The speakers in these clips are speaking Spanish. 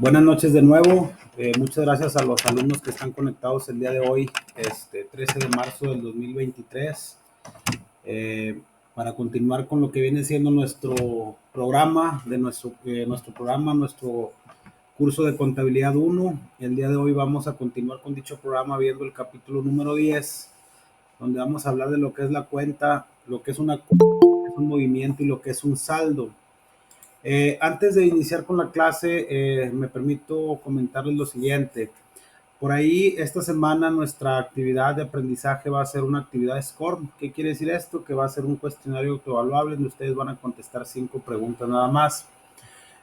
Buenas noches de nuevo. Muchas gracias a los alumnos que están conectados el día de hoy, 13 de marzo del 2023, para continuar con lo que viene siendo nuestro programa, nuestro curso de contabilidad 1. El día de hoy vamos a continuar con dicho programa viendo el capítulo número 10, donde vamos a hablar de lo que es la cuenta, lo que es una cuenta, lo que es un movimiento y lo que es un saldo. Antes de iniciar con la clase, me permito comentarles lo siguiente. Por ahí, esta semana nuestra actividad de aprendizaje va a ser una actividad SCORM. ¿Qué quiere decir esto? Que va a ser un cuestionario autoevaluable donde ustedes van a contestar 5 preguntas nada más.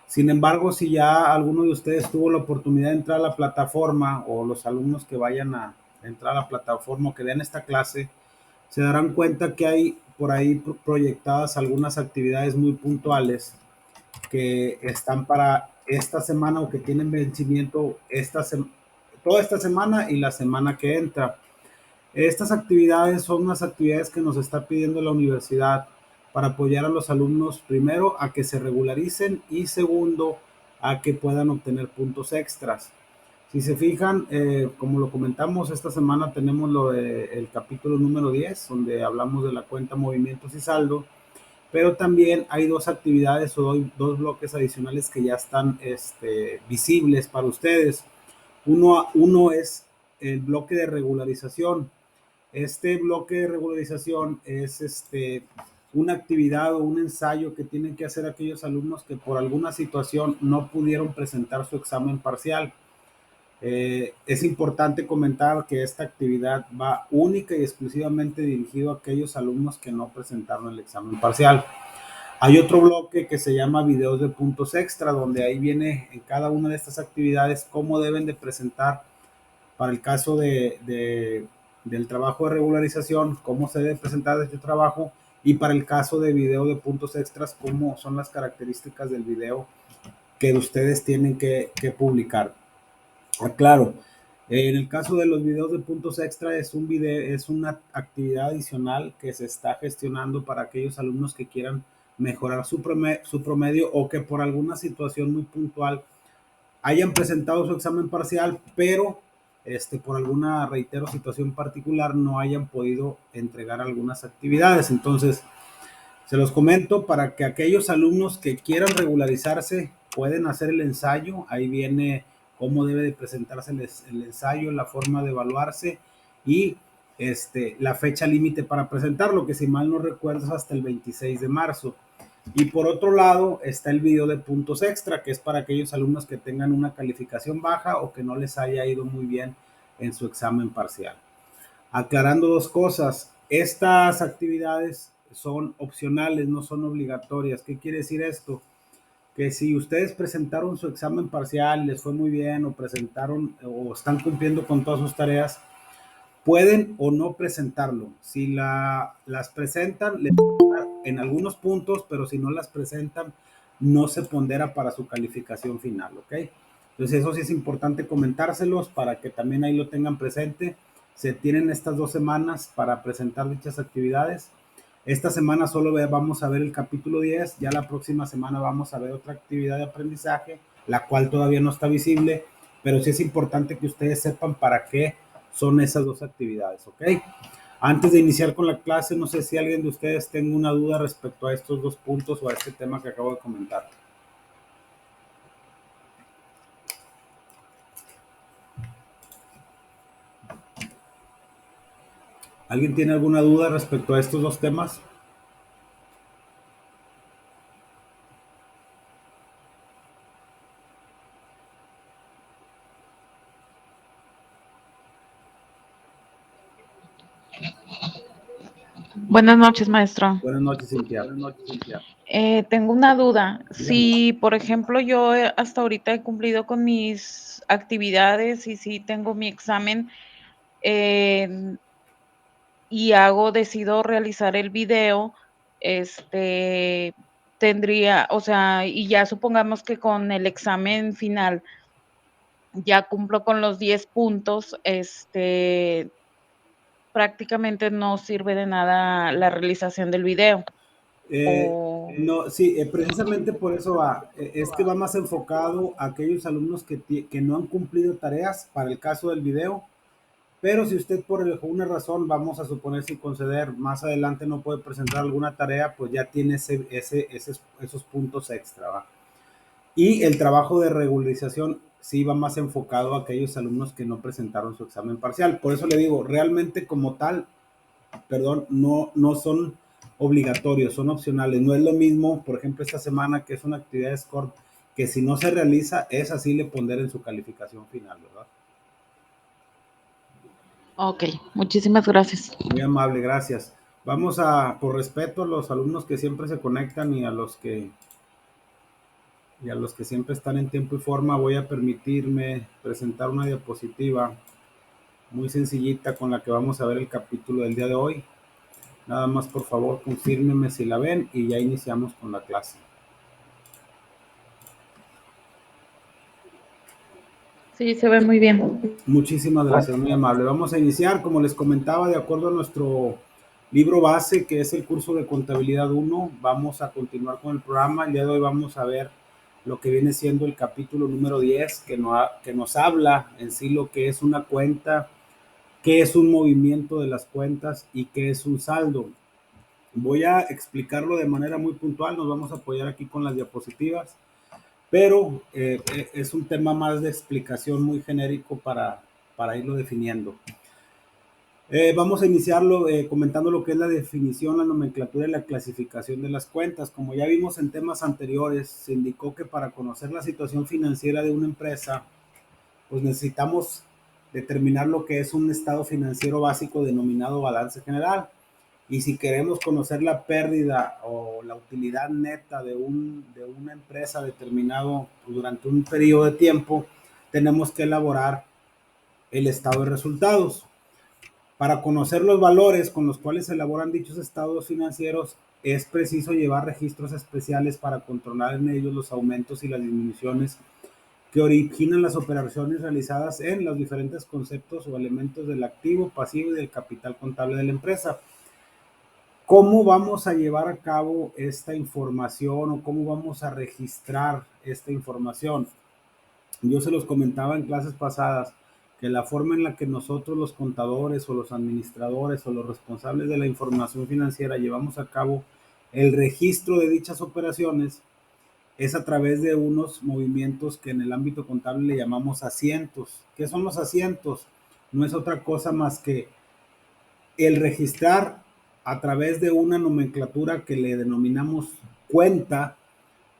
Sin embargo, si ya alguno de ustedes tuvo la oportunidad de entrar a la plataforma, o los alumnos que vayan a entrar a la plataforma o que vean esta clase, se darán cuenta que hay por ahí proyectadas algunas actividades muy puntuales que están para esta semana o que tienen vencimiento toda esta semana y la semana que entra. Estas actividades son unas actividades que nos está pidiendo la universidad para apoyar a los alumnos, primero, a que se regularicen y segundo, a que puedan obtener puntos extras. Si se fijan, como lo comentamos, esta semana tenemos el capítulo número 10, donde hablamos de la cuenta movimientos y saldo, pero también hay dos actividades o dos bloques adicionales que ya están visibles para ustedes. Uno es el bloque de regularización. Este bloque de regularización es una actividad o un ensayo que tienen que hacer aquellos alumnos que por alguna situación no pudieron presentar su examen parcial. Es importante comentar que esta actividad va única y exclusivamente dirigido a aquellos alumnos que no presentaron el examen parcial. Hay otro bloque que se llama videos de puntos extra, donde ahí viene en cada una de estas actividades cómo deben de presentar para el caso del trabajo de regularización, cómo se debe presentar este trabajo, y para el caso de video de puntos extras, cómo son las características del video que ustedes tienen que publicar. Claro, en el caso de los videos de puntos extra es una actividad adicional que se está gestionando para aquellos alumnos que quieran mejorar su promedio o que por alguna situación muy puntual hayan presentado su examen parcial, pero por alguna, reitero, situación particular no hayan podido entregar algunas actividades. Entonces, se los comento para que aquellos alumnos que quieran regularizarse pueden hacer el ensayo. Ahí viene cómo debe de presentarse el ensayo, la forma de evaluarse y la fecha límite para presentarlo, que si mal no recuerdo es hasta el 26 de marzo. Y por otro lado está el video de puntos extra, que es para aquellos alumnos que tengan una calificación baja o que no les haya ido muy bien en su examen parcial. Aclarando dos cosas, estas actividades son opcionales, no son obligatorias. ¿Qué quiere decir esto? Que si ustedes presentaron su examen parcial, les fue muy bien, o presentaron o están cumpliendo con todas sus tareas, pueden o no presentarlo. Si las presentan, les en algunos puntos, pero si no las presentan, no se pondera para su calificación final, ¿ok? Entonces eso sí es importante comentárselos para que también ahí lo tengan presente. Se tienen estas 2 semanas para presentar dichas actividades. Esta semana solo vamos a ver el capítulo 10, ya la próxima semana vamos a ver otra actividad de aprendizaje, la cual todavía no está visible, pero sí es importante que ustedes sepan para qué son esas dos actividades, ¿ok? Antes de iniciar con la clase, no sé si alguien de ustedes tenga una duda respecto a estos dos puntos o a este tema que acabo de comentar. ¿Alguien tiene alguna duda respecto a estos dos temas? Buenas noches, maestro. Buenas noches, Cintia. Tengo una duda. Dígame. Si, por ejemplo, yo hasta ahorita he cumplido con mis actividades y si tengo mi examen y decido realizar el video, tendría, o sea, y ya supongamos que con el examen final ya cumplo con los 10 puntos, prácticamente no sirve de nada la realización del video. O... No, sí, precisamente por eso va. Es que va más enfocado a aquellos alumnos que no han cumplido tareas, para el caso del video, pero si usted por alguna razón, vamos a suponer sin conceder, más adelante no puede presentar alguna tarea, pues ya tiene esos puntos extra, ¿va? Y el trabajo de regularización sí va más enfocado a aquellos alumnos que no presentaron su examen parcial. Por eso le digo, realmente como tal, perdón, no son obligatorios, son opcionales. No es lo mismo, por ejemplo, esta semana que es una actividad de SCORE, que si no se realiza, es así le pondré en su calificación final, ¿verdad? Ok, muchísimas gracias. Muy amable, gracias. Vamos a, por respeto a los alumnos que siempre se conectan y a los que siempre están en tiempo y forma, voy a permitirme presentar una diapositiva muy sencillita con la que vamos a ver el capítulo del día de hoy. Nada más, por favor, confírmenme si la ven y ya iniciamos con la clase. Sí, se ve muy bien. Muchísimas gracias, muy amable. Vamos a iniciar, como les comentaba, de acuerdo a nuestro libro base, que es el curso de contabilidad 1. Vamos a continuar con el programa. El día de hoy vamos a ver lo que viene siendo el capítulo número 10, que nos habla en sí lo que es una cuenta, qué es un movimiento de las cuentas y qué es un saldo. Voy a explicarlo de manera muy puntual, nos vamos a apoyar aquí con las diapositivas, pero es un tema más de explicación muy genérico para irlo definiendo. Vamos a iniciarlo comentando lo que es la definición, la nomenclatura y la clasificación de las cuentas. Como ya vimos en temas anteriores, se indicó que para conocer la situación financiera de una empresa, pues necesitamos determinar lo que es un estado financiero básico denominado balance general. Y si queremos conocer la pérdida o la utilidad neta de una empresa determinado durante un periodo de tiempo, tenemos que elaborar el estado de resultados. Para conocer los valores con los cuales se elaboran dichos estados financieros, es preciso llevar registros especiales para controlar en ellos los aumentos y las disminuciones que originan las operaciones realizadas en los diferentes conceptos o elementos del activo, pasivo y del capital contable de la empresa. ¿Cómo vamos a llevar a cabo esta información o cómo vamos a registrar esta información? Yo se los comentaba en clases pasadas que la forma en la que nosotros los contadores o los administradores o los responsables de la información financiera llevamos a cabo el registro de dichas operaciones es a través de unos movimientos que en el ámbito contable le llamamos asientos. ¿Qué son los asientos? No es otra cosa más que el registrar a través de una nomenclatura que le denominamos cuenta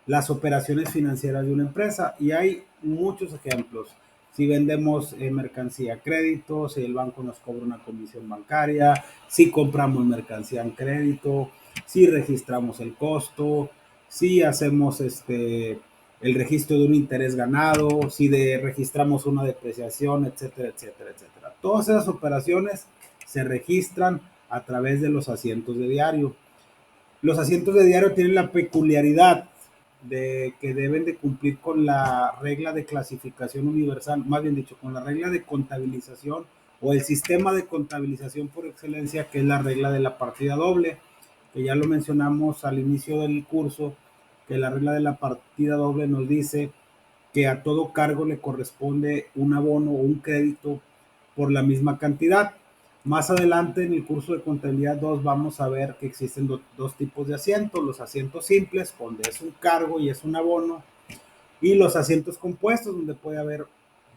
las operaciones financieras de una empresa. Y hay muchos ejemplos. Si vendemos mercancía a crédito, si el banco nos cobra una comisión bancaria, si compramos mercancía en crédito, si registramos el costo, si hacemos el registro de un interés ganado, si registramos una depreciación, etcétera, etcétera, etcétera. Todas esas operaciones se registran a través de los asientos de diario. Los asientos de diario tienen la peculiaridad de que deben de cumplir con la regla de clasificación universal, más bien dicho, con la regla de contabilización o el sistema de contabilización por excelencia, que es la regla de la partida doble, que ya lo mencionamos al inicio del curso, que la regla de la partida doble nos dice que a todo cargo le corresponde un abono o un crédito por la misma cantidad. Más adelante en el curso de contabilidad 2 vamos a ver que existen dos tipos de asientos, los asientos simples, donde es un cargo y es un abono, y los asientos compuestos, donde puede haber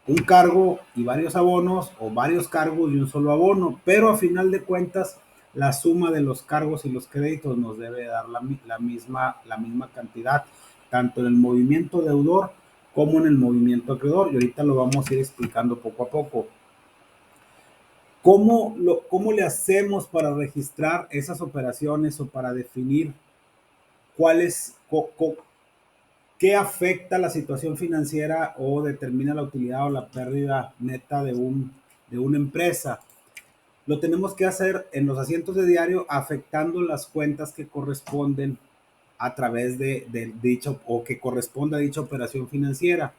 un cargo y varios abonos, o varios cargos y un solo abono, pero a final de cuentas la suma de los cargos y los créditos nos debe dar la misma cantidad, tanto en el movimiento deudor como en el movimiento acreedor, y ahorita lo vamos a ir explicando poco a poco. ¿Cómo le hacemos para registrar esas operaciones o para definir cuáles, qué afecta la situación financiera o determina la utilidad o la pérdida neta de una empresa? Lo tenemos que hacer en los asientos de diario afectando las cuentas que corresponden a través de dicha o que corresponde a dicha operación financiera.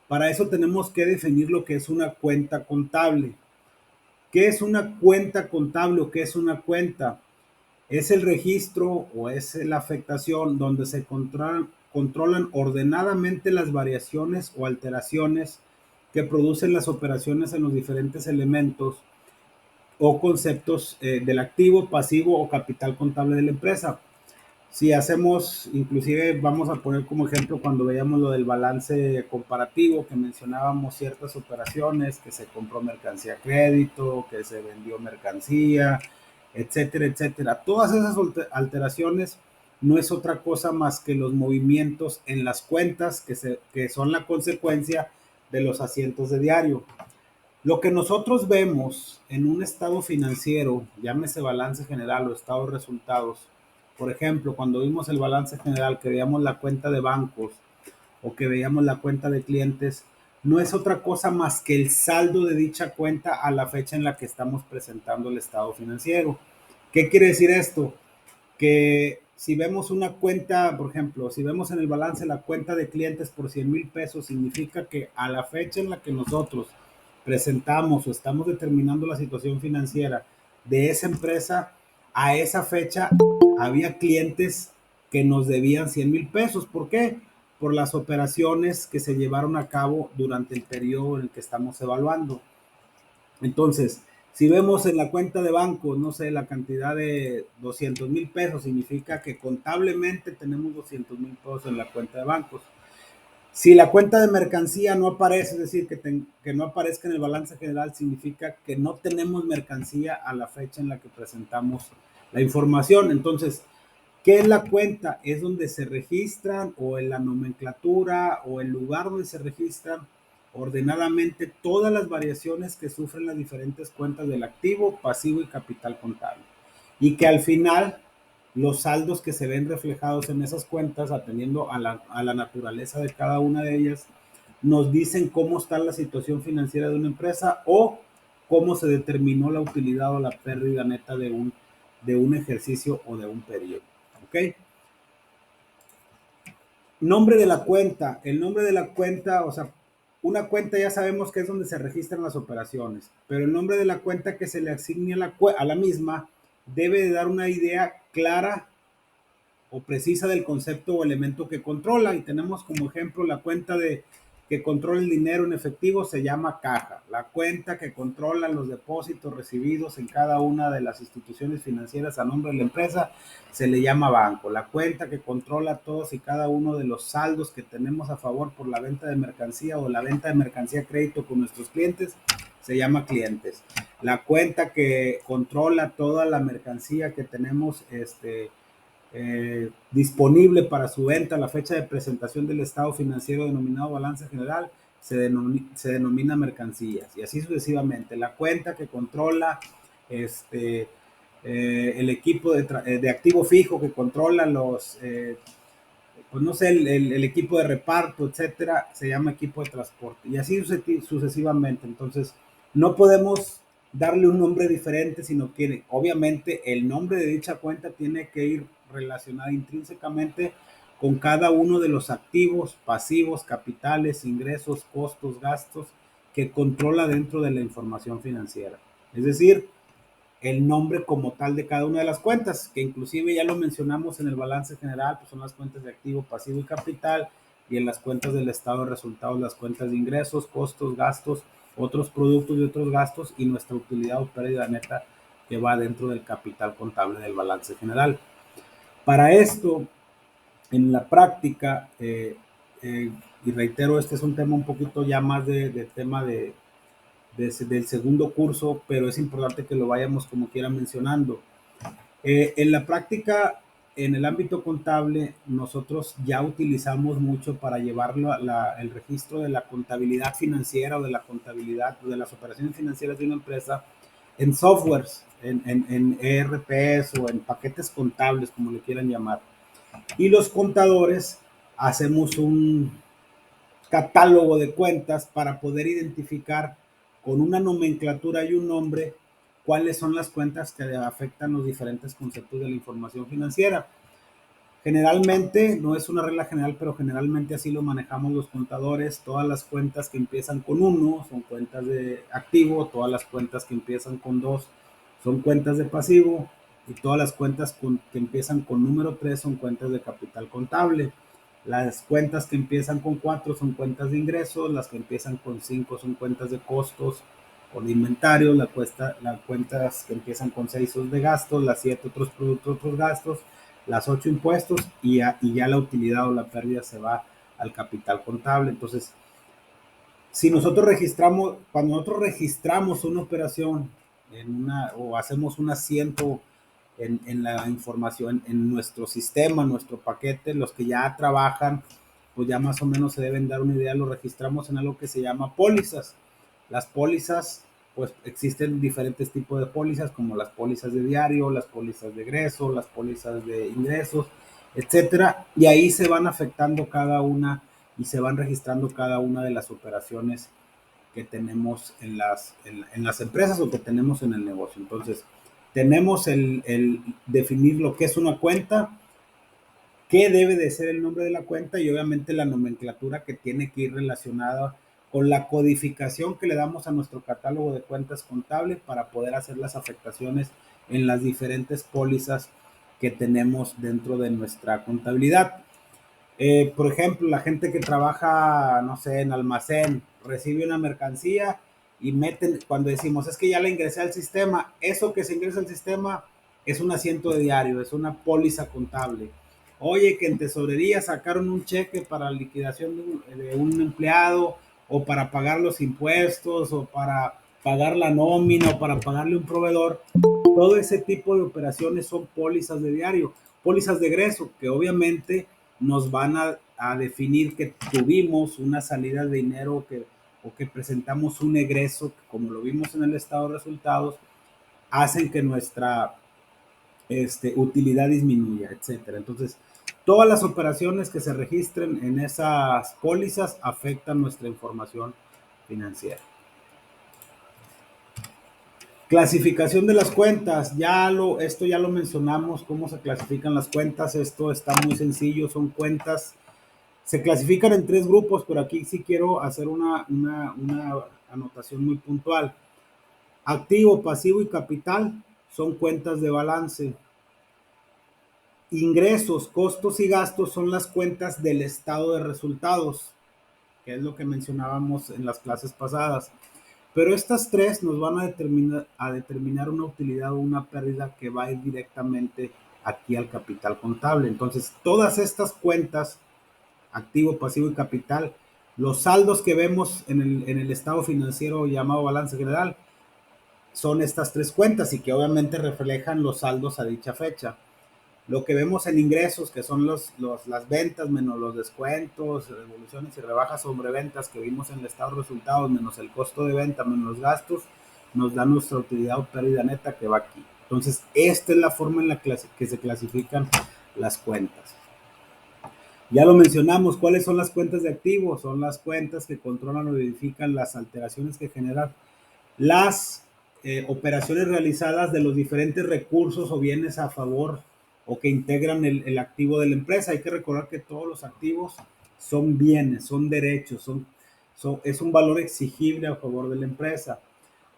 Para eso tenemos que definir lo que es una cuenta contable. ¿Qué es una cuenta contable o qué es una cuenta? Es el registro o es la afectación donde se controlan ordenadamente las variaciones o alteraciones que producen las operaciones en los diferentes elementos o conceptos del activo, pasivo o capital contable de la empresa. Si hacemos, inclusive vamos a poner como ejemplo cuando veíamos lo del balance comparativo, que mencionábamos ciertas operaciones, que se compró mercancía a crédito, que se vendió mercancía, etcétera, etcétera. Todas esas alteraciones no es otra cosa más que los movimientos en las cuentas que son la consecuencia de los asientos de diario. Lo que nosotros vemos en un estado financiero, llámese balance general o estado de resultados, por ejemplo, cuando vimos el balance general, que veíamos la cuenta de bancos o que veíamos la cuenta de clientes, no es otra cosa más que el saldo de dicha cuenta a la fecha en la que estamos presentando el estado financiero. ¿Qué quiere decir esto? Que si vemos una cuenta, por ejemplo, si vemos en el balance la cuenta de clientes por 100,000 pesos, significa que a la fecha en la que nosotros presentamos o estamos determinando la situación financiera de esa empresa, a esa fecha había clientes que nos debían 100,000 pesos. ¿Por qué? Por las operaciones que se llevaron a cabo durante el periodo en el que estamos evaluando. Entonces, si vemos en la cuenta de banco, no sé, la cantidad de 200,000 pesos, significa que contablemente tenemos 200,000 pesos en la cuenta de bancos. Si la cuenta de mercancía no aparece, es decir, que no aparezca en el balance general, significa que no tenemos mercancía a la fecha en la que presentamos la información. Entonces, ¿qué es la cuenta? Es donde se registran, o en la nomenclatura o el lugar donde se registran ordenadamente todas las variaciones que sufren las diferentes cuentas del activo, pasivo y capital contable. Y que al final los saldos que se ven reflejados en esas cuentas, atendiendo a la naturaleza de cada una de ellas, nos dicen cómo está la situación financiera de una empresa o cómo se determinó la utilidad o la pérdida neta de un ejercicio o de un periodo. ¿Ok? Nombre de la cuenta. El nombre de la cuenta, o sea, una cuenta ya sabemos que es donde se registran las operaciones, pero el nombre de la cuenta que se le asigne a la misma debe de dar una idea clara o precisa del concepto o elemento que controla. Y tenemos como ejemplo la cuenta que controla el dinero en efectivo, se llama caja. La cuenta que controla los depósitos recibidos en cada una de las instituciones financieras a nombre de la empresa se le llama banco. La cuenta que controla todos y cada uno de los saldos que tenemos a favor por la venta de mercancía o la venta de mercancía a crédito con nuestros clientes se llama clientes. La cuenta que controla toda la mercancía que tenemos disponible para su venta a la fecha de presentación del estado financiero denominado balance general se denomina mercancías, y así sucesivamente. La cuenta que controla el equipo de activo fijo que controla pues no sé, el equipo de reparto, etcétera, se llama equipo de transporte, y así sucesivamente. Entonces, no podemos darle un nombre diferente, sino que obviamente el nombre de dicha cuenta tiene que ir relacionado intrínsecamente con cada uno de los activos, pasivos, capitales, ingresos, costos, gastos que controla dentro de la información financiera. Es decir, el nombre como tal de cada una de las cuentas, que inclusive ya lo mencionamos en el balance general, pues son las cuentas de activo, pasivo y capital, y en las cuentas del estado de resultados, las cuentas de ingresos, costos, gastos, otros productos y otros gastos, y nuestra utilidad o pérdida neta que va dentro del capital contable del balance general. Para esto, en la práctica, y reitero, este es un tema un poquito ya más de tema del segundo curso, pero es importante que lo vayamos como quiera mencionando. En la práctica, en el ámbito contable, nosotros ya utilizamos mucho para llevarlo el registro de la contabilidad financiera o de la contabilidad de las operaciones financieras de una empresa en softwares, en ERPs o en paquetes contables, como le quieran llamar. Y los contadores hacemos un catálogo de cuentas para poder identificar con una nomenclatura y un nombre cuáles son las cuentas que afectan los diferentes conceptos de la información financiera. Generalmente, no es una regla general, pero generalmente así lo manejamos los contadores. Todas las cuentas que empiezan con 1 son cuentas de activo, todas las cuentas que empiezan con 2 son cuentas de pasivo, y todas las cuentas que empiezan con número 3 son cuentas de capital contable. Las cuentas que empiezan con 4 son cuentas de ingresos, las que empiezan con 5 son cuentas de costos o de inventario, las cuentas que empiezan con 6 son de gastos, las 7 otros productos, otros gastos, las 8 impuestos y ya la utilidad o la pérdida se va al capital contable. Entonces, si nosotros registramos, cuando nosotros registramos una operación o hacemos un asiento en la información, en nuestro sistema, en nuestro paquete, los que ya trabajan, pues ya más o menos se deben dar una idea, lo registramos en algo que se llama pólizas. Las pólizas, pues existen diferentes tipos de pólizas, como las pólizas de diario, las pólizas de egreso, las pólizas de ingresos, etcétera, y ahí se van afectando cada una y se van registrando cada una de las operaciones que tenemos en las empresas o que tenemos en el negocio. Entonces, tenemos el definir lo que es una cuenta, qué debe de ser el nombre de la cuenta y obviamente la nomenclatura que tiene que ir relacionada con la codificación que le damos a nuestro catálogo de cuentas contables para poder hacer las afectaciones en las diferentes pólizas que tenemos dentro de nuestra contabilidad. Por ejemplo, la gente que trabaja, no sé, en almacén, recibe una mercancía y meten, cuando decimos, es que ya la ingresé al sistema, eso que se ingresa al sistema es un asiento de diario, es una póliza contable. Oye, que en tesorería sacaron un cheque para liquidación de un empleado o para pagar los impuestos o para pagar la nómina o para pagarle un proveedor. Todo ese tipo de operaciones son pólizas de diario, pólizas de egreso, que obviamente nos van a definir que tuvimos una salida de dinero o que presentamos un egreso, como lo vimos en el estado de resultados, hacen que nuestra utilidad disminuya, etcétera. Entonces, todas las operaciones que se registren en esas pólizas afectan nuestra información financiera. Clasificación de las cuentas, esto ya lo mencionamos, cómo se clasifican las cuentas, esto está muy sencillo, son cuentas, se clasifican en 3 grupos, pero aquí sí quiero hacer una anotación muy puntual. Activo, pasivo y capital son cuentas de balance. Ingresos, costos y gastos son las cuentas del estado de resultados, que es lo que mencionábamos en las clases pasadas. Pero estas 3 nos van a determinar una utilidad o una pérdida que va a ir directamente aquí al capital contable. Entonces, todas estas cuentas, activo, pasivo y capital, los saldos que vemos en el estado financiero llamado balance general, son estas 3 cuentas y que obviamente reflejan los saldos a dicha fecha. Lo que vemos en ingresos, que son las ventas menos los descuentos, devoluciones y rebajas sobre ventas que vimos en el estado de resultados, menos el costo de venta, menos los gastos, nos da nuestra utilidad o pérdida neta que va aquí. Entonces, esta es la forma en la que se clasifican las cuentas. Ya lo mencionamos, ¿cuáles son las cuentas de activos? Son las cuentas que controlan o verifican las alteraciones que generan las operaciones realizadas de los diferentes recursos o bienes a favor o que integran el activo de la empresa. Hay que recordar que todos los activos son bienes, son derechos, es un valor exigible a favor de la empresa.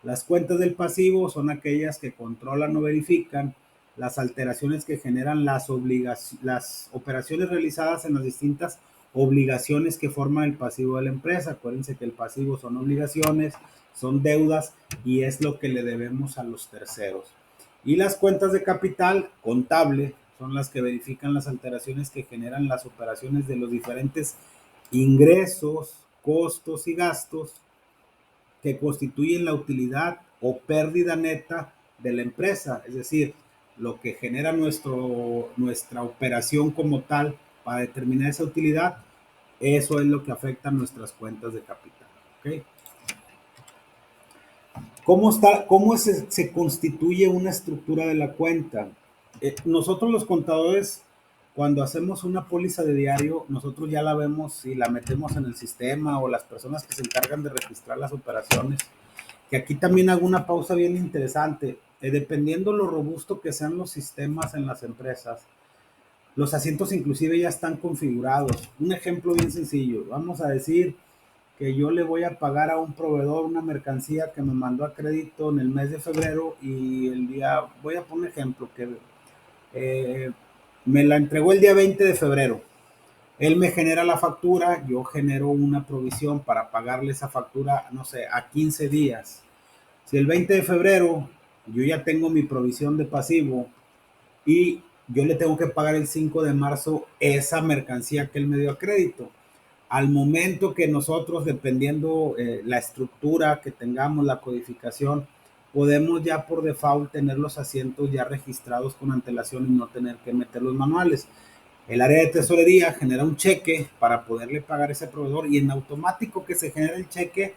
Las cuentas del pasivo son aquellas que controlan o verifican las alteraciones que generan las operaciones realizadas en las distintas obligaciones que forman el pasivo de la empresa. Acuérdense que el pasivo son obligaciones, son deudas y es lo que le debemos a los terceros. Y las cuentas de capital contable son las que verifican las alteraciones que generan las operaciones de los diferentes ingresos, costos y gastos que constituyen la utilidad o pérdida neta de la empresa, es decir, lo que genera nuestra operación como tal para determinar esa utilidad, eso es lo que afecta a nuestras cuentas de capital. ¿Okay? ¿Cómo se constituye una estructura de la cuenta? Nosotros los contadores, cuando hacemos una póliza de diario, nosotros ya la vemos y la metemos en el sistema o las personas que se encargan de registrar las operaciones. Que aquí también hago una pausa bien interesante. Dependiendo lo robusto que sean los sistemas en las empresas, los asientos inclusive ya están configurados. Un ejemplo bien sencillo. Vamos a decir que yo le voy a pagar a un proveedor una mercancía que me mandó a crédito en el mes de febrero y el día, voy a poner un ejemplo, que eh, me la entregó el día 20 de febrero. Él me genera la factura, yo genero una provisión para pagarle esa factura, no sé, a 15 días. Si el 20 de febrero yo ya tengo mi provisión de pasivo y yo le tengo que pagar el 5 de marzo esa mercancía que él me dio a crédito. Al momento que nosotros, dependiendo la estructura que tengamos, la codificación, podemos ya por default tener los asientos ya registrados con antelación y no tener que meter los manuales. El área de tesorería genera un cheque para poderle pagar a ese proveedor y en automático que se genera el cheque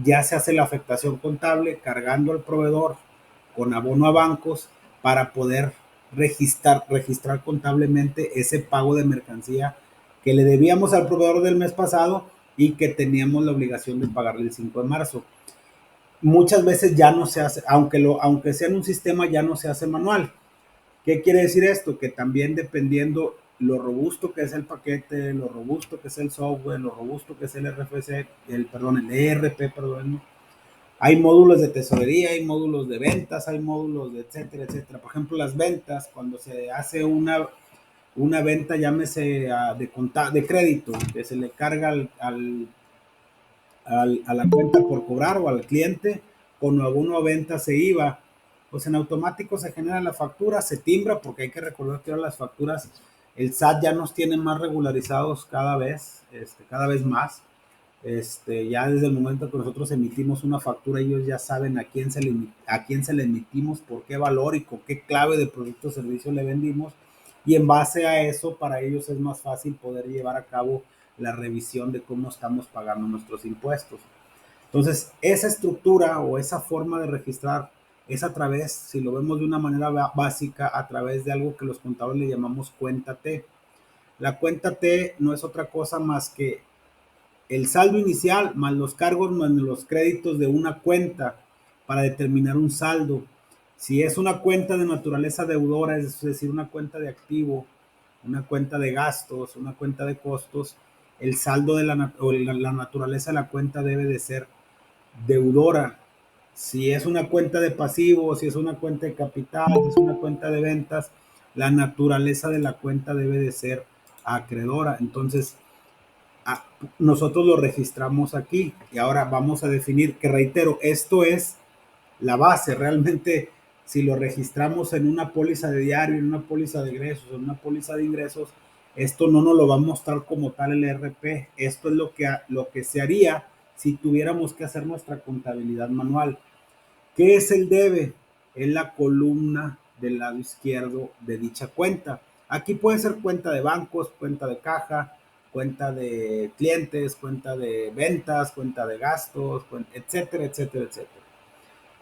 ya se hace la afectación contable cargando al proveedor con abono a bancos para poder registrar contablemente ese pago de mercancía que le debíamos al proveedor del mes pasado y que teníamos la obligación de pagarle el 5 de marzo. Muchas veces ya no se hace, aunque sea en un sistema, ya no se hace manual. ¿Qué quiere decir esto? Que también dependiendo lo robusto que es el paquete, lo robusto que es el software, lo robusto que es el RFC, el ERP, perdón, hay módulos de tesorería, hay módulos de ventas, hay módulos de etcétera, etcétera. Por ejemplo, las ventas, cuando se hace una venta, llámese de crédito, que se le carga a la cuenta por cobrar o al cliente, con alguna venta se iba, pues en automático se genera la factura, se timbra, porque hay que recordar que ahora las facturas, el SAT ya nos tiene más regularizados cada vez más. Ya desde el momento que nosotros emitimos una factura, ellos ya saben a quién se le emitimos, por qué valor y con qué clave de producto o servicio le vendimos. Y en base a eso, para ellos es más fácil poder llevar a cabo la revisión de cómo estamos pagando nuestros impuestos. Entonces, esa estructura o esa forma de registrar es a través, si lo vemos de una manera básica, a través de algo que los contadores le llamamos cuenta T. La cuenta T no es otra cosa más que el saldo inicial más los cargos más los créditos de una cuenta para determinar un saldo. Si es una cuenta de naturaleza deudora, es decir, una cuenta de activo, una cuenta de gastos, una cuenta de costos, el saldo de la naturaleza de la cuenta debe de ser deudora. Si es una cuenta de pasivo, si es una cuenta de capital, si es una cuenta de ventas, la naturaleza de la cuenta debe de ser acreedora. Entonces, ah, nosotros lo registramos aquí y ahora vamos a definir, que reitero, esto es la base. Realmente, si lo registramos en una póliza de diario, en una póliza de egresos, en una póliza de ingresos, esto no nos lo va a mostrar como tal el ERP. Esto es lo que se haría si tuviéramos que hacer nuestra contabilidad manual. ¿Qué es el debe? Es la columna del lado izquierdo de dicha cuenta. Aquí puede ser cuenta de bancos, cuenta de caja, cuenta de clientes, cuenta de ventas, cuenta de gastos, etcétera, etcétera, etcétera.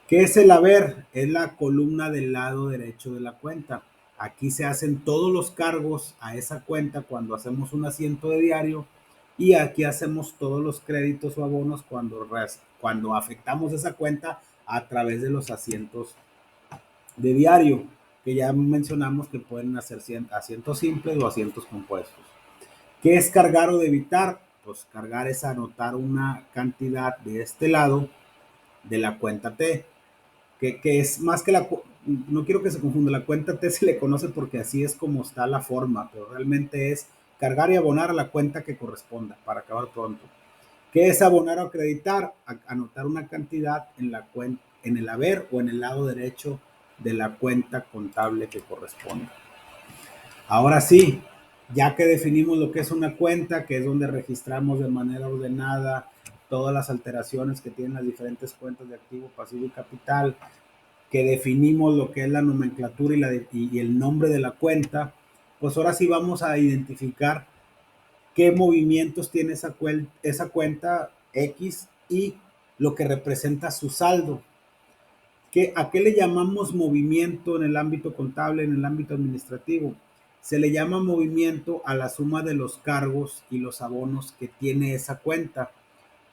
¿Qué es el haber? Es la columna del lado derecho de la cuenta. Aquí se hacen todos los cargos a esa cuenta cuando hacemos un asiento de diario y aquí hacemos todos los créditos o abonos cuando afectamos esa cuenta a través de los asientos de diario, que ya mencionamos que pueden hacer asientos simples o asientos compuestos. ¿Qué es cargar o debitar? Pues cargar es anotar una cantidad de este lado de la cuenta T, que es más que no quiero que se confunda, la cuenta T se le conoce porque así es como está la forma, pero realmente es cargar y abonar a la cuenta que corresponda, para acabar pronto. ¿Qué es abonar o acreditar? Anotar una cantidad en la cuenta, en el haber o en el lado derecho de la cuenta contable que corresponda. Ahora sí, ya que definimos lo que es una cuenta, que es donde registramos de manera ordenada todas las alteraciones que tienen las diferentes cuentas de activo, pasivo y capital, que definimos lo que es la nomenclatura y el nombre de la cuenta, pues ahora sí vamos a identificar qué movimientos tiene esa cuenta X y lo que representa su saldo. ¿A qué le llamamos movimiento en el ámbito contable, en el ámbito administrativo? Se le llama movimiento a la suma de los cargos y los abonos que tiene esa cuenta.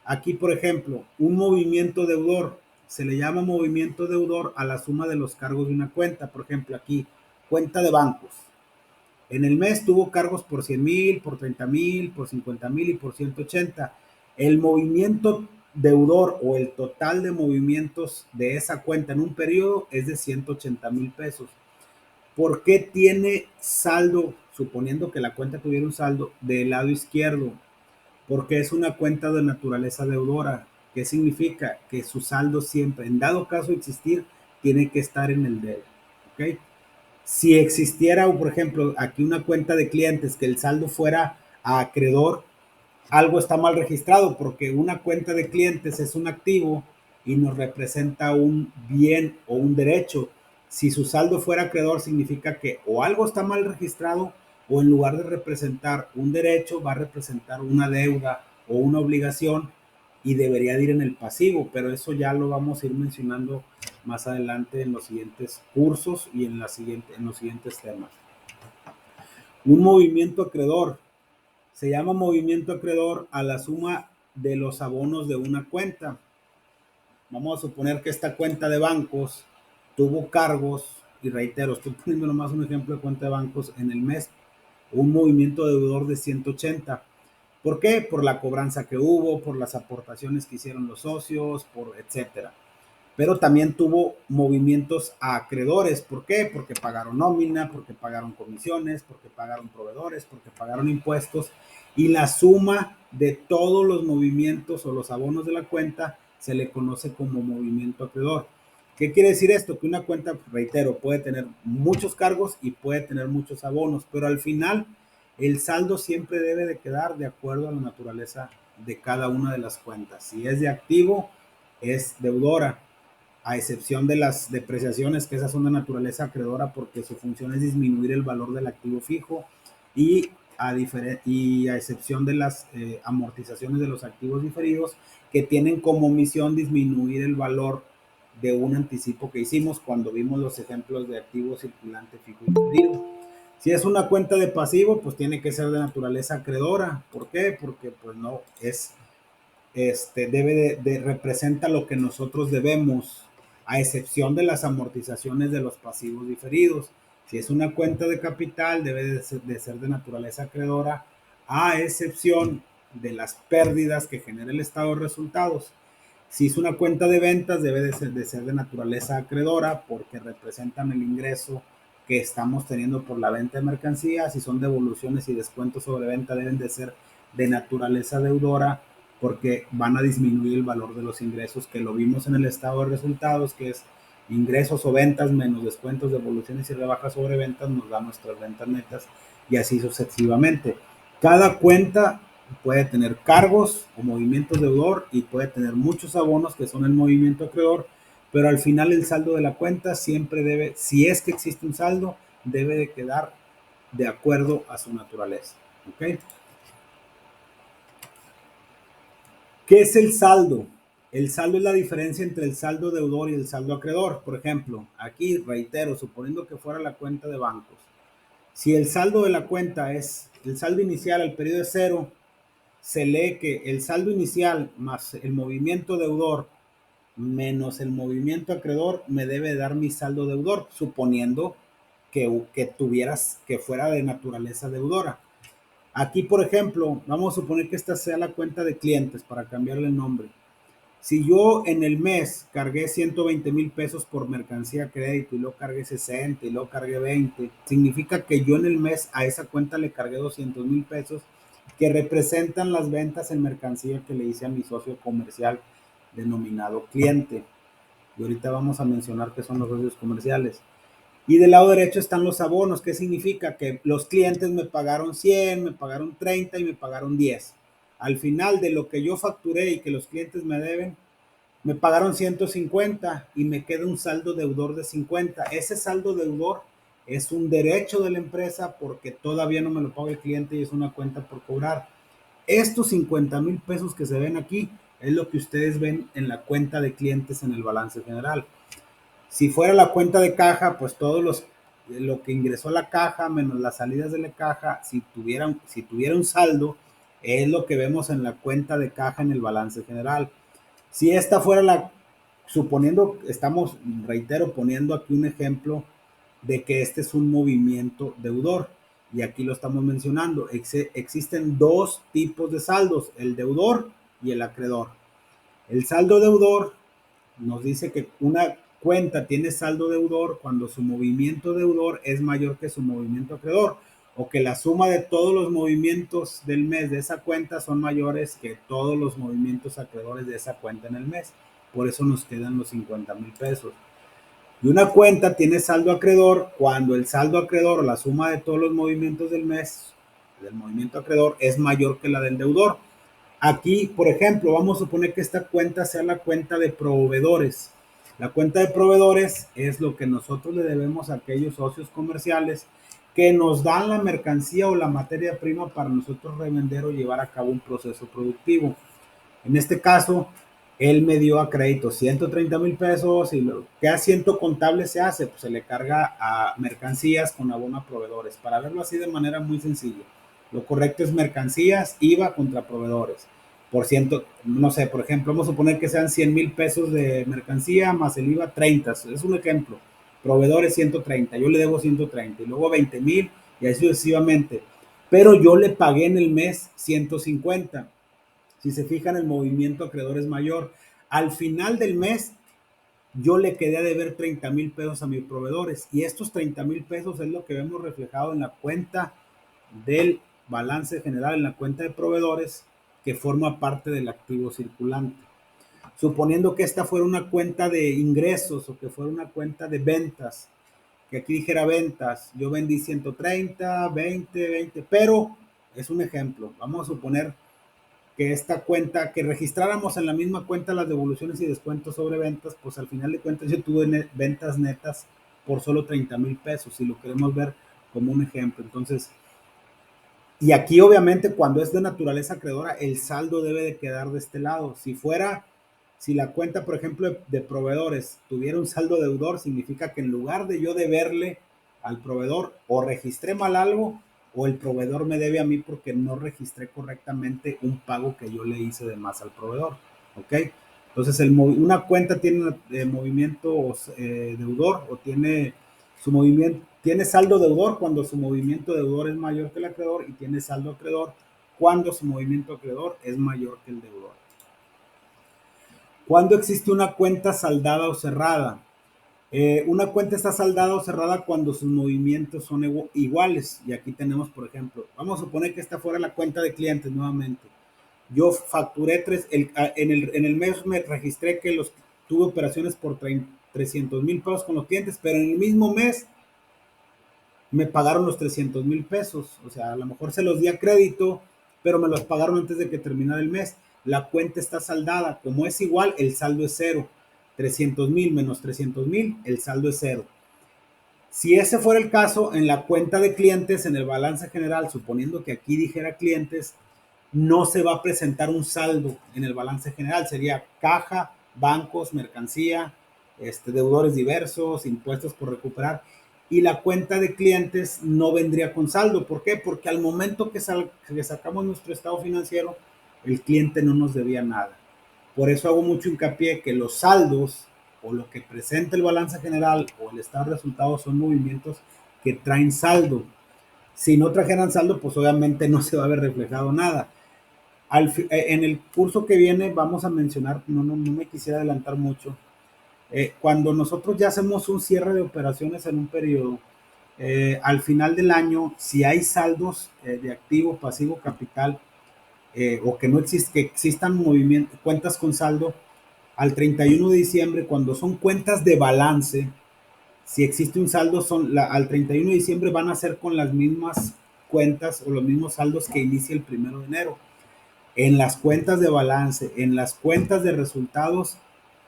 Aquí, por ejemplo, un movimiento deudor, se le llama movimiento deudor a la suma de los cargos de una cuenta. Por ejemplo, aquí, cuenta de bancos. En el mes tuvo cargos por 100,000, por 30,000, por 50,000 y por 180. El movimiento deudor o el total de movimientos de esa cuenta en un periodo es de 180,000 pesos. ¿Por qué tiene saldo, suponiendo que la cuenta tuviera un saldo del lado izquierdo? Porque es una cuenta de naturaleza deudora. ¿Qué significa? Que su saldo siempre, en dado caso de existir, tiene que estar en el debe. ¿Ok? Si existiera, por ejemplo, aquí una cuenta de clientes que el saldo fuera a acreedor, algo está mal registrado porque una cuenta de clientes es un activo y nos representa un bien o un derecho. Si su saldo fuera acreedor, significa que o algo está mal registrado o en lugar de representar un derecho va a representar una deuda o una obligación y debería de ir en el pasivo, pero eso ya lo vamos a ir mencionando más adelante en los siguientes cursos y en los siguientes temas. Un movimiento acreedor se llama movimiento acreedor a la suma de los abonos de una cuenta. Vamos a suponer que esta cuenta de bancos tuvo cargos, y reitero, estoy poniendo nomás un ejemplo de cuenta de bancos en el mes, un movimiento deudor de 180. ¿Por qué? Por la cobranza que hubo, por las aportaciones que hicieron los socios, por etcétera. Pero también tuvo movimientos a acreedores. ¿Por qué? Porque pagaron nómina, porque pagaron comisiones, porque pagaron proveedores, porque pagaron impuestos. Y la suma de todos los movimientos o los abonos de la cuenta se le conoce como movimiento acreedor. ¿Qué quiere decir esto? Que una cuenta, reitero, puede tener muchos cargos y puede tener muchos abonos, pero al final el saldo siempre debe de quedar de acuerdo a la naturaleza de cada una de las cuentas. Si es de activo, es deudora, a excepción de las depreciaciones, que esas son de naturaleza acreedora porque su función es disminuir el valor del activo fijo, y a excepción de las amortizaciones de los activos diferidos, que tienen como misión disminuir el valor de un anticipo que hicimos cuando vimos los ejemplos de activo circulante fijo y diferido. Si es una cuenta de pasivo, pues tiene que ser de naturaleza acreedora. ¿Por qué? Porque pues no es debe representa lo que nosotros debemos, a excepción de las amortizaciones de los pasivos diferidos. Si es una cuenta de capital, debe de ser de naturaleza acreedora, a excepción de las pérdidas que genera el estado de resultados. Si es una cuenta de ventas, debe de ser de naturaleza acreedora porque representan el ingreso que estamos teniendo por la venta de mercancías. Si son devoluciones y descuentos sobre venta, deben de ser de naturaleza deudora porque van a disminuir el valor de los ingresos, que lo vimos en el estado de resultados, que es ingresos o ventas menos descuentos, devoluciones y rebajas sobre ventas, nos da nuestras ventas netas, y así sucesivamente. Cada cuenta puede tener cargos o movimientos deudor y puede tener muchos abonos que son el movimiento acreedor, pero al final el saldo de la cuenta siempre debe, si es que existe un saldo, debe de quedar de acuerdo a su naturaleza. ¿Ok? ¿Qué es el saldo? El saldo es la diferencia entre el saldo deudor y el saldo acreedor. Por ejemplo, aquí reitero, suponiendo que fuera la cuenta de bancos. Si el saldo de la cuenta es el saldo inicial al periodo de cero, se lee que el saldo inicial más el movimiento deudor menos el movimiento acreedor me debe dar mi saldo deudor, suponiendo que tuvieras, que fuera de naturaleza deudora. Aquí, por ejemplo, vamos a suponer que esta sea la cuenta de clientes para cambiarle el nombre. Si yo en el mes cargué 120,000 pesos por mercancía crédito y luego cargué 60 y luego cargué 20, significa que yo en el mes a esa cuenta le cargué 200,000 pesos que representan las ventas en mercancía que le hice a mi socio comercial denominado cliente. Y ahorita vamos a mencionar qué son los socios comerciales. Y del lado derecho están los abonos. ¿Qué significa? Que los clientes me pagaron 100, me pagaron 30 y me pagaron 10. Al final de lo que yo facturé y que los clientes me deben, me pagaron 150 y me queda un saldo deudor de 50. Ese saldo deudor es un derecho de la empresa porque todavía no me lo paga el cliente y es una cuenta por cobrar. Estos 50,000 pesos que se ven aquí es lo que ustedes ven en la cuenta de clientes en el balance general. Si fuera la cuenta de caja, pues lo que ingresó a la caja menos las salidas de la caja, si tuviera un saldo, es lo que vemos en la cuenta de caja en el balance general. Si esta fuera suponiendo, estamos, reitero, poniendo aquí un ejemplo de que este es un movimiento deudor, y aquí lo estamos mencionando. Existen dos tipos de saldos, el deudor y el acreedor. El saldo deudor nos dice que una cuenta tiene saldo deudor cuando su movimiento deudor es mayor que su movimiento acreedor, o que la suma de todos los movimientos del mes de esa cuenta son mayores que todos los movimientos acreedores de esa cuenta en el mes. Por eso nos quedan los 50,000 pesos. Y una cuenta tiene saldo acreedor cuando el saldo acreedor, la suma de todos los movimientos del mes, del movimiento acreedor, es mayor que la del deudor. Aquí, por ejemplo, vamos a suponer que esta cuenta sea la cuenta de proveedores. La cuenta de proveedores es lo que nosotros le debemos a aquellos socios comerciales que nos dan la mercancía o la materia prima para nosotros revender o llevar a cabo un proceso productivo. En este caso, él me dio a crédito 130,000 pesos y lo que asiento contable se hace, pues se le carga a mercancías con abono a proveedores. Para verlo así de manera muy sencilla, lo correcto es mercancías, IVA contra proveedores. Por ciento, no sé, por ejemplo, vamos a suponer que sean 100,000 pesos de mercancía más el IVA 30, es un ejemplo. Proveedores 130, yo le debo 130 y luego 20,000 y así sucesivamente. Pero yo le pagué en el mes 150. Si se fijan, el movimiento acreedor es mayor. Al final del mes, yo le quedé a deber 30,000 pesos a mis proveedores y estos 30,000 pesos es lo que vemos reflejado en la cuenta del balance general, en la cuenta de proveedores, que forma parte del activo circulante. Suponiendo que esta fuera una cuenta de ingresos o que fuera una cuenta de ventas, que aquí dijera ventas, yo vendí 130, 20, 20, pero es un ejemplo. Vamos a suponer que esta cuenta, que registráramos en la misma cuenta las devoluciones y descuentos sobre ventas, pues al final de cuentas yo tuve ventas netas por solo 30,000 pesos, si lo queremos ver como un ejemplo. Entonces, y aquí obviamente cuando es de naturaleza acreedora, el saldo debe de quedar de este lado. Si la cuenta, por ejemplo, de proveedores tuviera un saldo deudor, significa que en lugar de yo deberle al proveedor, o registré mal algo, o el proveedor me debe a mí porque no registré correctamente un pago que yo le hice de más al proveedor. ¿Ok? Entonces, una cuenta tiene movimiento deudor o tiene su movimiento, tiene saldo deudor cuando su movimiento deudor es mayor que el acreedor y tiene saldo acreedor cuando su movimiento acreedor es mayor que el deudor. ¿Cuándo existe una cuenta saldada o cerrada? Una cuenta está saldada o cerrada cuando sus movimientos son iguales. Y aquí tenemos, por ejemplo, vamos a suponer que esta fuera la cuenta de clientes nuevamente. Yo facturé en el mes me registré que tuve operaciones por 300,000 pesos con los clientes, pero en el mismo mes me pagaron los 300,000 pesos. O sea, a lo mejor se los di a crédito, pero me los pagaron antes de que terminara el mes. La cuenta está saldada. Como es igual, el saldo es cero. 300,000 menos 300,000, el saldo es cero. Si ese fuera el caso, en la cuenta de clientes, en el balance general, suponiendo que aquí dijera clientes, no se va a presentar un saldo en el balance general. Sería caja, bancos, mercancía, deudores diversos, impuestos por recuperar. Y la cuenta de clientes no vendría con saldo. ¿Por qué? Porque al momento que sacamos nuestro estado financiero, el cliente no nos debía nada. Por eso hago mucho hincapié que los saldos o lo que presenta el balance general o el estado de resultados son movimientos que traen saldo. Si no trajeran saldo, pues obviamente no se va a ver reflejado nada. En el curso que viene vamos a mencionar, no me quisiera adelantar mucho, cuando nosotros ya hacemos un cierre de operaciones en un periodo, al final del año, si hay saldos de activo, pasivo, capital, o que no existe, que existan cuentas con saldo, al 31 de diciembre, cuando son cuentas de balance, si existe un saldo, al 31 de diciembre van a ser con las mismas cuentas o los mismos saldos que inicia el 1 de enero. En las cuentas de balance, en las cuentas de resultados,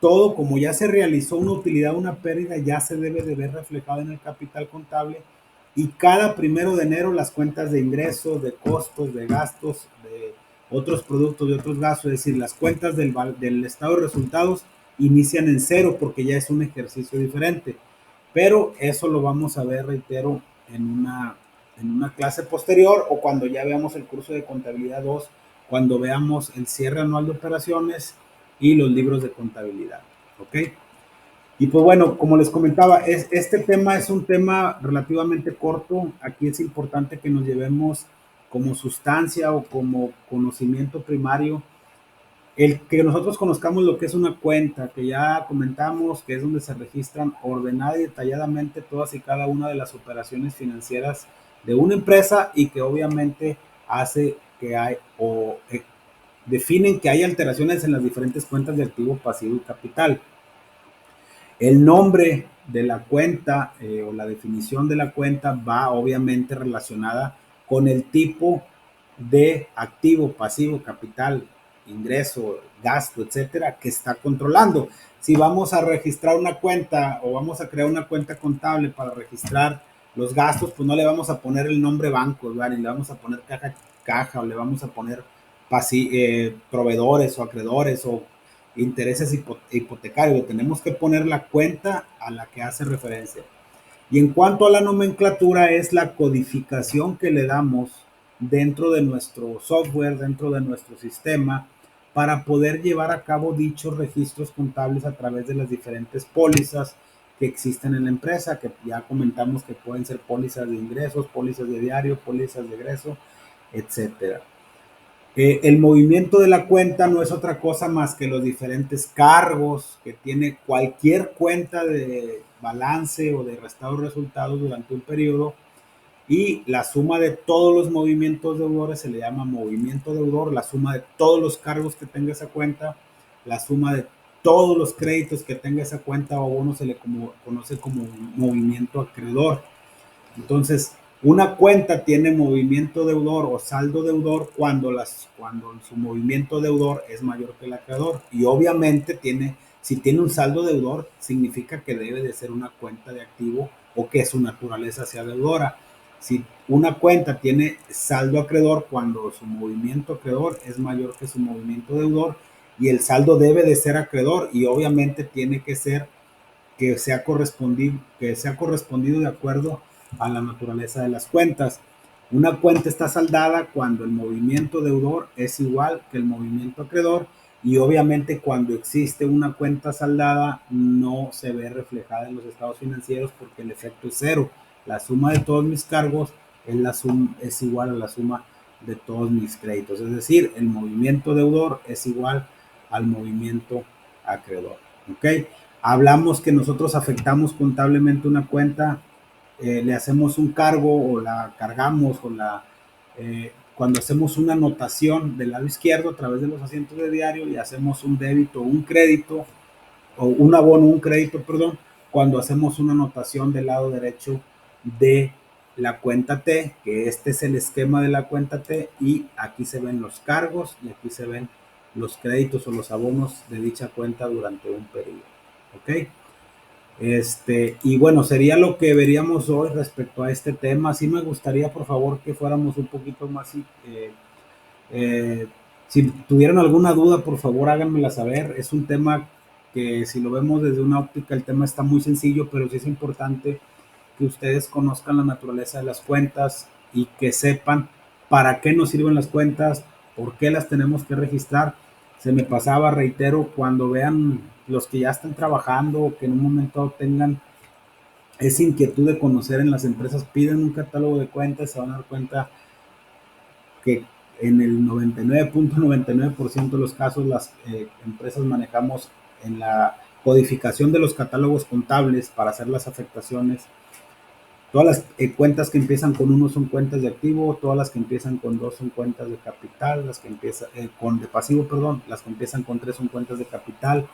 todo como ya se realizó una utilidad o una pérdida, ya se debe de ver reflejado en el capital contable y cada 1 de enero las cuentas de ingresos, de costos, de gastos, de otros productos, de otros gastos, es decir, las cuentas del estado de resultados inician en cero porque ya es un ejercicio diferente. Pero eso lo vamos a ver, reitero, en una clase posterior o cuando ya veamos el curso de contabilidad 2, cuando veamos el cierre anual de operaciones y los libros de contabilidad. ¿Ok? Y pues bueno, como les comentaba, este tema es un tema relativamente corto. Aquí es importante que nos llevemos como sustancia o como conocimiento primario El que nosotros conozcamos lo que es una cuenta, que ya comentamos, que es donde se registran ordenada y detalladamente todas y cada una de las operaciones financieras de una empresa y que obviamente hace que hay o definen que hay alteraciones en las diferentes cuentas de activo, pasivo y capital. El nombre de la cuenta o la definición de la cuenta va obviamente relacionada con el tipo de activo, pasivo, capital, ingreso, gasto, etcétera, que está controlando. Si vamos a registrar una cuenta o vamos a crear una cuenta contable para registrar los gastos, pues no le vamos a poner el nombre banco, ¿verdad? Ni le vamos a poner caja o le vamos a poner proveedores o acreedores o intereses hipotecarios. Tenemos que poner la cuenta a la que hace referencia. Y en cuanto a la nomenclatura, es la codificación que le damos dentro de nuestro software, dentro de nuestro sistema, para poder llevar a cabo dichos registros contables a través de las diferentes pólizas que existen en la empresa, que ya comentamos que pueden ser pólizas de ingresos, pólizas de diario, pólizas de egreso, etcétera. El movimiento de la cuenta no es otra cosa más que los diferentes cargos que tiene cualquier cuenta de balance o de restado de resultados durante un periodo, y la suma de todos los movimientos deudores se le llama movimiento deudor, la suma de todos los cargos que tenga esa cuenta, la suma de todos los créditos que tenga esa cuenta o bono se le conoce como movimiento acreedor. Entonces, una cuenta tiene movimiento deudor o saldo deudor cuando su movimiento deudor es mayor que el acreedor. Y obviamente si tiene un saldo deudor, significa que debe de ser una cuenta de activo o que su naturaleza sea deudora. Si una cuenta tiene saldo acreedor cuando su movimiento acreedor es mayor que su movimiento deudor, y el saldo debe de ser acreedor y obviamente tiene que ser que sea correspondido de acuerdo a la naturaleza de las cuentas. Una cuenta está saldada cuando el movimiento deudor es igual que el movimiento acreedor, y obviamente cuando existe una cuenta saldada no se ve reflejada en los estados financieros porque el efecto es cero. La suma de todos mis cargos es igual a la suma de todos mis créditos. Es decir, el movimiento deudor es igual al movimiento acreedor. ¿Ok? Hablamos que nosotros afectamos contablemente una cuenta, le hacemos un cargo o la cargamos cuando hacemos una anotación del lado izquierdo a través de los asientos de diario y hacemos un débito o un crédito o un abono, un crédito, perdón, cuando hacemos una anotación del lado derecho de la cuenta T, que este es el esquema de la cuenta T, y aquí se ven los cargos y aquí se ven los créditos o los abonos de dicha cuenta durante un periodo. ¿Ok? Y bueno, sería lo que veríamos hoy respecto a este tema. Sí me gustaría, por favor, que fuéramos un poquito más. Eh, si tuvieran alguna duda, por favor, háganmela saber. Es un tema que si lo vemos desde una óptica, el tema está muy sencillo, pero sí es importante que ustedes conozcan la naturaleza de las cuentas y que sepan para qué nos sirven las cuentas, por qué las tenemos que registrar. Se me pasaba, reitero, cuando vean los que ya están trabajando o que en un momento tengan esa inquietud de conocer en las empresas, piden un catálogo de cuentas, se van a dar cuenta que en el 99.99% de los casos las empresas manejamos en la codificación de los catálogos contables para hacer las afectaciones. Todas las cuentas que empiezan con uno son cuentas de activo, todas las que empiezan con dos son cuentas de capital, las que empiezan con de pasivo, perdón, las que empiezan con tres son cuentas de capital,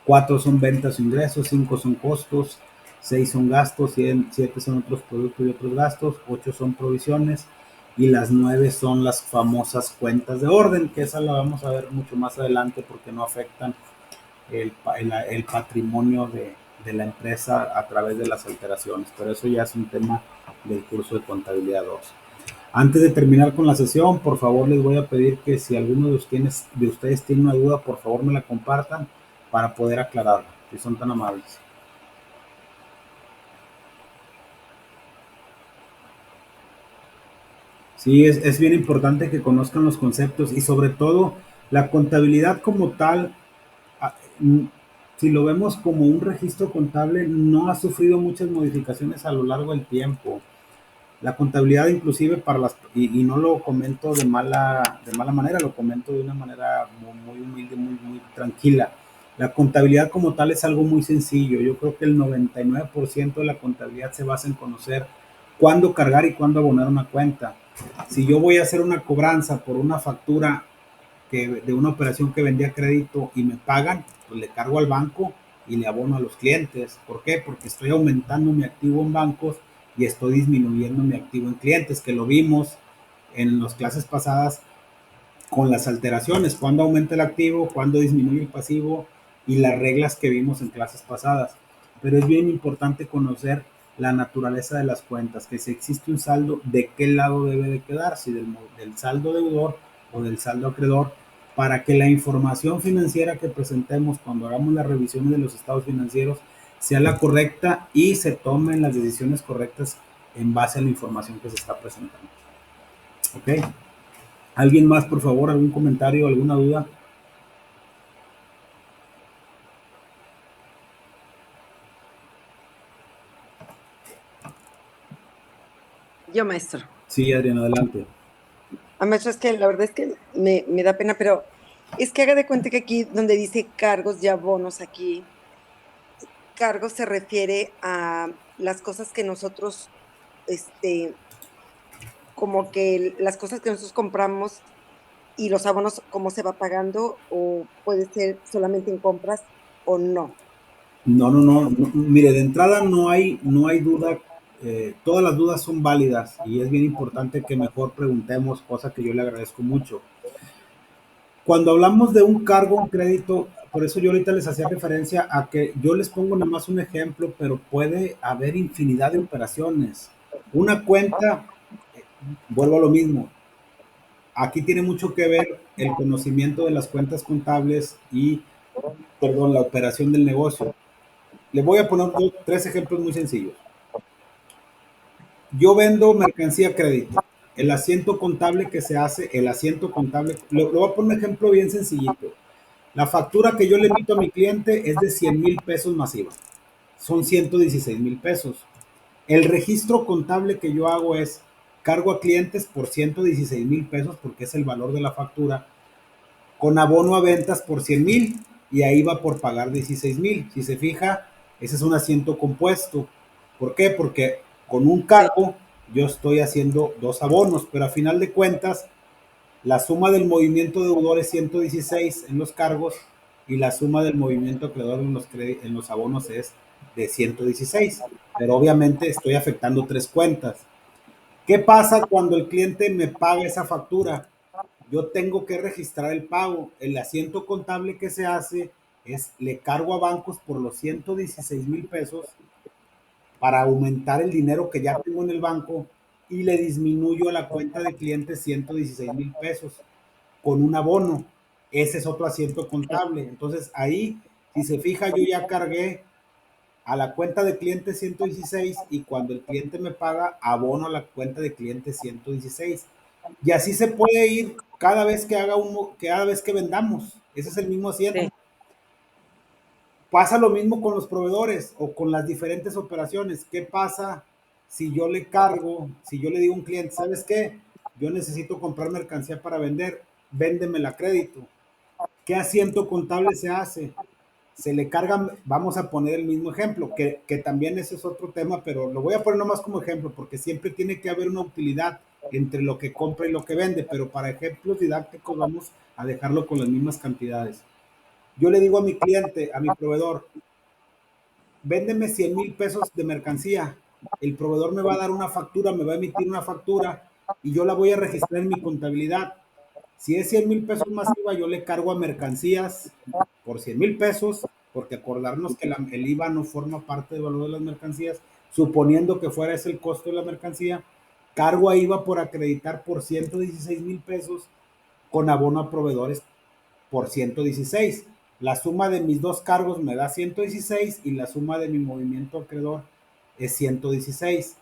cuatro son ventas o ingresos, cinco son costos, seis son gastos, siete son otros productos y otros gastos, ocho son provisiones y las nueve son las famosas cuentas de orden, que esa la vamos a ver mucho más adelante porque no afectan el patrimonio de la empresa a través de las alteraciones, pero eso ya es un tema del curso de contabilidad 2. Antes de terminar con la sesión, por favor les voy a pedir que si alguno de ustedes tiene una duda, por favor me la compartan para poder aclararla, si son tan amables. Sí, es bien importante que conozcan los conceptos y sobre todo la contabilidad como tal. ah, mm, si lo vemos como un registro contable, no ha sufrido muchas modificaciones a lo largo del tiempo. La contabilidad inclusive para y no lo comento de mala manera, lo comento de una manera muy humilde, muy tranquila. La contabilidad como tal es algo muy sencillo. Yo creo que el 99% de la contabilidad se basa en conocer cuándo cargar y cuándo abonar una cuenta. Si yo voy a hacer una cobranza por una factura de una operación que vendía crédito y me pagan, pues le cargo al banco y le abono a los clientes. ¿Por qué? Porque estoy aumentando mi activo en bancos y estoy disminuyendo mi activo en clientes, que lo vimos en las clases pasadas con las alteraciones, cuándo aumenta el activo, cuándo disminuye el pasivo y las reglas que vimos en clases pasadas. Pero es bien importante conocer la naturaleza de las cuentas, que si existe un saldo, de qué lado debe de quedar, si del saldo deudor o del saldo acreedor, para que la información financiera que presentemos cuando hagamos las revisiones de los estados financieros sea la correcta y se tomen las decisiones correctas en base a la información que se está presentando. ¿Ok? ¿Alguien más, por favor? ¿Algún comentario, alguna duda? Yo, maestro. Sí, Adriana, adelante. Maestro, es que la verdad es que me da pena, pero es que haga de cuenta que aquí donde dice cargos y abonos, aquí, cargos se refiere a las cosas que nosotros, como que las cosas que nosotros compramos y los abonos, cómo se va pagando, o puede ser solamente en compras o no. No. Mire, de entrada no hay duda. Todas las dudas son válidas y es bien importante que mejor preguntemos, cosa que yo le agradezco mucho. Cuando hablamos de un cargo, un crédito, por eso yo ahorita les hacía referencia a que yo les pongo nada más un ejemplo, pero puede haber infinidad de operaciones. Una cuenta, vuelvo a lo mismo, aquí tiene mucho que ver el conocimiento de las cuentas contables y, perdón, la operación del negocio. Le voy a poner tres ejemplos muy sencillos. Yo vendo mercancía a crédito. El asiento contable que se hace, el asiento contable, lo voy a poner un ejemplo bien sencillito. La factura que yo le emito a mi cliente es de 100,000 pesos masiva. Son 116,000 pesos. El registro contable que yo hago es cargo a clientes por 116,000 pesos porque es el valor de la factura, con abono a ventas por 100,000 y ahí va por pagar 16,000. Si se fija, ese es un asiento compuesto. ¿Por qué? Porque con un Sí. cargo yo estoy haciendo dos abonos, pero a final de cuentas la suma del movimiento deudor es 116 en los cargos y la suma del movimiento acreedor en los abonos es de 116. Pero obviamente estoy afectando tres cuentas. ¿Qué pasa cuando el cliente me paga esa factura? Yo tengo que registrar el pago. El asiento contable que se hace es, le cargo a bancos por los 116,000 pesos para aumentar el dinero que ya tengo en el banco y le disminuyo a la cuenta de clientes 116,000 pesos con un abono. Ese es otro asiento contable. Entonces ahí, si se fija, yo ya cargué a la cuenta de cliente 116 y cuando el cliente me paga, abono a la cuenta de cliente 116. Y así se puede ir cada vez que vendamos. Ese es el mismo asiento. Sí. Pasa lo mismo con los proveedores o con las diferentes operaciones. ¿Qué pasa si yo le cargo, si yo le digo a un cliente, ¿sabes qué? Yo necesito comprar mercancía para vender, véndemela a crédito. ¿Qué asiento contable se hace? Se le cargan, vamos a poner el mismo ejemplo, que también ese es otro tema, pero lo voy a poner nomás como ejemplo, porque siempre tiene que haber una utilidad entre lo que compra y lo que vende, pero para ejemplos didácticos vamos a dejarlo con las mismas cantidades. Yo le digo a mi cliente, a mi proveedor, véndeme 100,000 pesos de mercancía. El proveedor me va a dar una factura, me va a emitir una factura y yo la voy a registrar en mi contabilidad. Si es 100,000 pesos masiva, yo le cargo a mercancías por 100,000 pesos, porque acordarnos que el IVA no forma parte del valor de las mercancías, suponiendo que fuera ese el costo de la mercancía, cargo a IVA por acreditar por 116,000 pesos con abono a proveedores por 116. La suma de mis dos cargos me da 116 y la suma de mi movimiento acreedor es 116.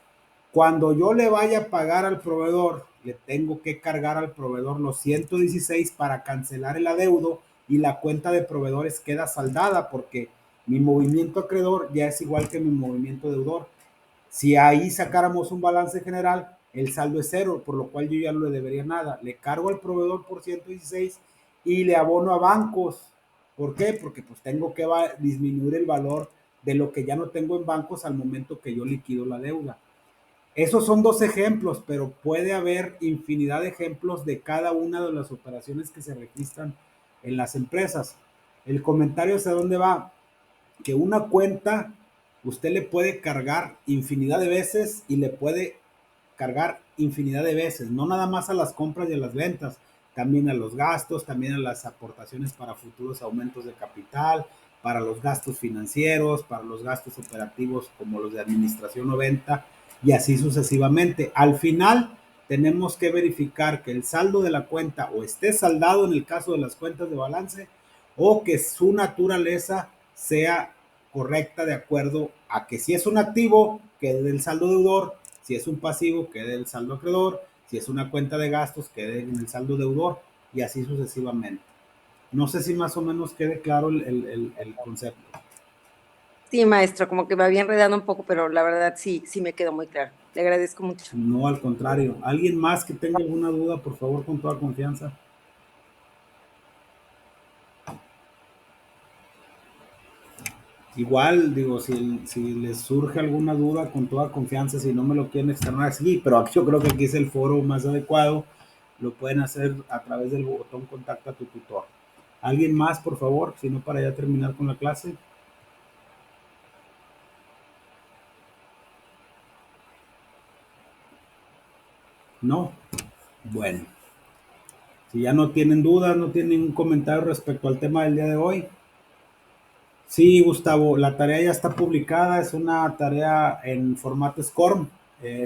Cuando yo le vaya a pagar al proveedor, le tengo que cargar al proveedor los 116 para cancelar el adeudo y la cuenta de proveedores queda saldada porque mi movimiento acreedor ya es igual que mi movimiento deudor. Si ahí sacáramos un balance general, el saldo es cero, por lo cual yo ya no le debería nada. Le cargo al proveedor por 116 y le abono a bancos. ¿Por qué? Porque pues tengo que disminuir el valor de lo que ya no tengo en bancos al momento que yo liquido la deuda. Esos son dos ejemplos, pero puede haber infinidad de ejemplos de cada una de las operaciones que se registran en las empresas. El comentario hacia dónde va, que una cuenta usted le puede cargar infinidad de veces y le puede cargar infinidad de veces, no nada más a las compras y a las ventas, también a los gastos, también a las aportaciones para futuros aumentos de capital, para los gastos financieros, para los gastos operativos como los de administración o venta y así sucesivamente. Al final tenemos que verificar que el saldo de la cuenta o esté saldado en el caso de las cuentas de balance o que su naturaleza sea correcta de acuerdo a que si es un activo, quede del saldo deudor, si es un pasivo, quede del saldo acreedor, si es una cuenta de gastos, quede en el saldo deudor y así sucesivamente. No sé si más o menos quede claro el concepto. Sí, maestro, como que me había enredado un poco, pero la verdad sí, sí me quedó muy claro. Le agradezco mucho. No, al contrario. ¿Alguien más que tenga alguna duda, por favor, con toda confianza? Igual, digo, si les surge alguna duda, con toda confianza, si no me lo quieren externar, sí, pero yo creo que aquí es el foro más adecuado, lo pueden hacer a través del botón contacta a tu tutor. ¿Alguien más, por favor? Si no, para ya terminar con la clase. ¿No? Bueno, si ya no tienen dudas, no tienen ningún comentario respecto al tema del día de hoy. Sí, Gustavo, la tarea ya está publicada, es una tarea en formato SCORM.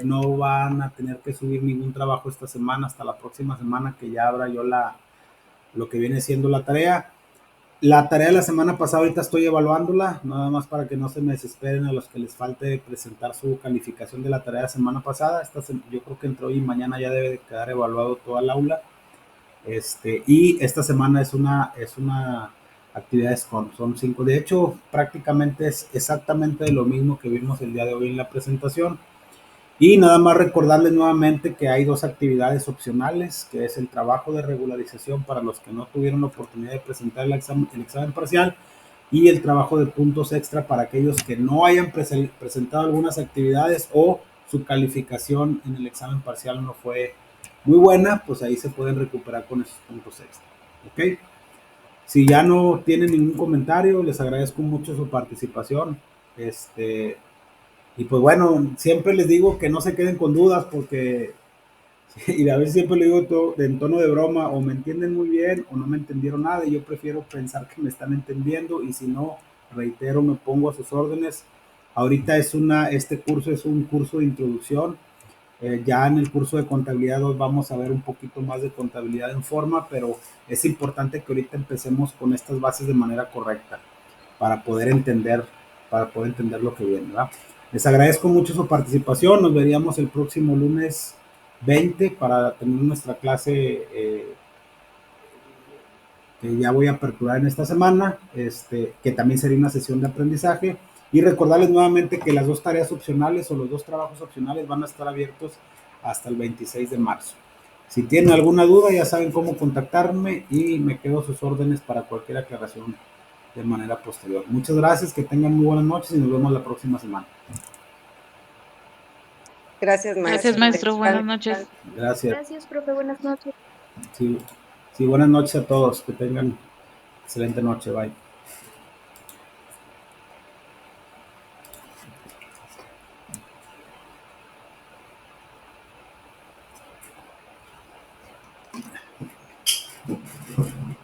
No van a tener que subir ningún trabajo esta semana hasta la próxima semana que ya abra yo lo que viene siendo la tarea. La tarea de la semana pasada ahorita estoy evaluándola, nada más para que no se me desesperen a los que les falte presentar su calificación de la tarea de la semana pasada. Yo creo que entre hoy y mañana ya debe de quedar evaluado toda el aula. Y esta semana es una actividad son 5. De hecho, prácticamente es exactamente lo mismo que vimos el día de hoy en la presentación. Y nada más recordarles nuevamente que hay dos actividades opcionales, que es el trabajo de regularización para los que no tuvieron la oportunidad de presentar el examen parcial y el trabajo de puntos extra para aquellos que no hayan presentado algunas actividades o su calificación en el examen parcial no fue muy buena, pues ahí se pueden recuperar con esos puntos extra. ¿Ok? Si ya no tienen ningún comentario, les agradezco mucho su participación. Y pues bueno, siempre les digo que no se queden con dudas porque, y a veces siempre le digo todo en tono de broma, o me entienden muy bien o no me entendieron nada y yo prefiero pensar que me están entendiendo y si no, reitero, me pongo a sus órdenes. Ahorita este curso es un curso de introducción. Ya en el curso de contabilidad 2 vamos a ver un poquito más de contabilidad en forma, pero es importante que ahorita empecemos con estas bases de manera correcta para poder entender, para poder entender lo que viene, ¿verdad? Les agradezco mucho su participación. Nos veríamos el próximo lunes 20 para tener nuestra clase que ya voy a aperturar en esta semana, que también sería una sesión de aprendizaje. Y recordarles nuevamente que las dos tareas opcionales o los dos trabajos opcionales van a estar abiertos hasta el 26 de marzo. Si tienen alguna duda, ya saben cómo contactarme y me quedo a sus órdenes para cualquier aclaración de manera posterior. Muchas gracias, que tengan muy buenas noches y nos vemos la próxima semana. Gracias, Gracias, maestro. maestro. Buenas noches. Gracias. Gracias, profe. Buenas noches. Sí, sí, buenas noches a todos, que tengan excelente noche, bye.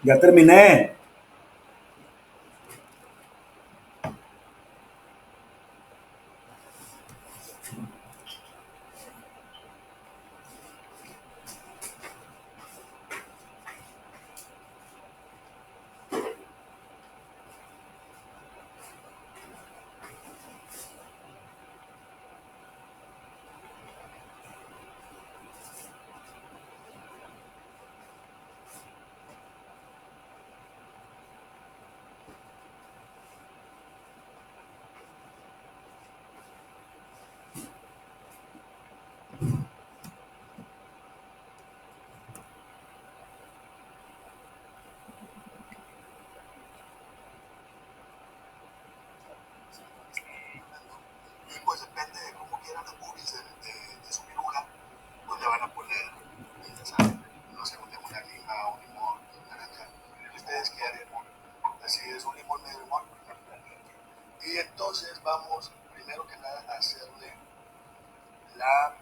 Ya terminé. un limón, medio limón. Y entonces vamos, primero que nada, a hacerle la...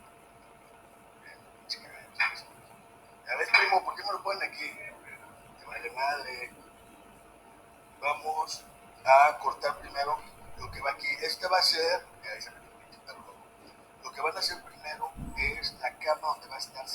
A ver, primo, ¿por qué me lo ponen aquí? Te vale madre. Vamos a cortar primero lo que va aquí. Este va a ser... Lo que van a hacer primero es la cama donde va a estar